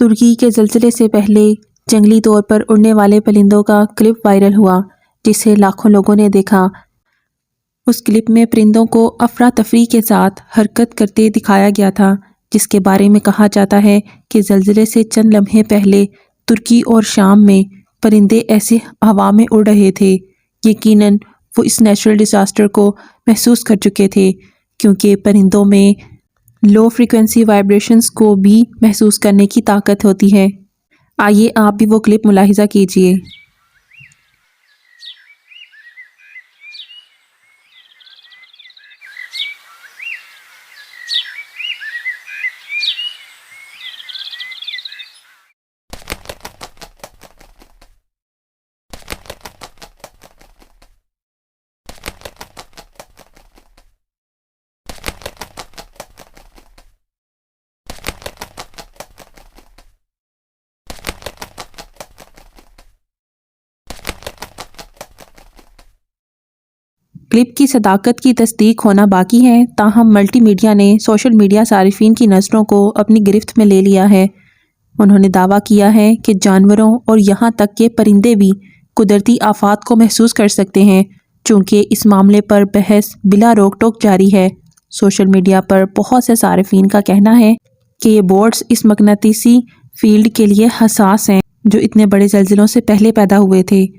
ترکی کے زلزلے سے پہلے جنگلی طور پر اڑنے والے پرندوں کا کلپ وائرل ہوا جسے لاکھوں لوگوں نے دیکھا۔ اس کلپ میں پرندوں کو افراتفری کے ساتھ حرکت کرتے دکھایا گیا تھا، جس کے بارے میں کہا جاتا ہے کہ زلزلے سے چند لمحے پہلے ترکی اور شام میں پرندے ایسے ہوا میں اڑ رہے تھے۔ یقیناً وہ اس نیچرل ڈیزاسٹر کو محسوس کر چکے تھے، کیونکہ پرندوں میں لو فریکوینسی وائبریشنز کو بھی محسوس کرنے کی طاقت ہوتی ہے۔ آئیے آپ بھی وہ کلپ ملاحظہ کیجئے۔ کلپ کی صداقت کی تصدیق ہونا باقی ہے، تاہم ملٹی میڈیا نے سوشل میڈیا صارفین کی نظروں کو اپنی گرفت میں لے لیا ہے۔ انہوں نے دعویٰ کیا ہے کہ جانوروں اور یہاں تک کہ پرندے بھی قدرتی آفات کو محسوس کر سکتے ہیں، چونکہ اس معاملے پر بحث بلا روک ٹوک جاری ہے۔ سوشل میڈیا پر بہت سے صارفین کا کہنا ہے کہ یہ بورڈز اس مقناطیسی فیلڈ کے لیے حساس ہیں جو اتنے بڑے زلزلوں سے پہلے پیدا ہوئے تھے۔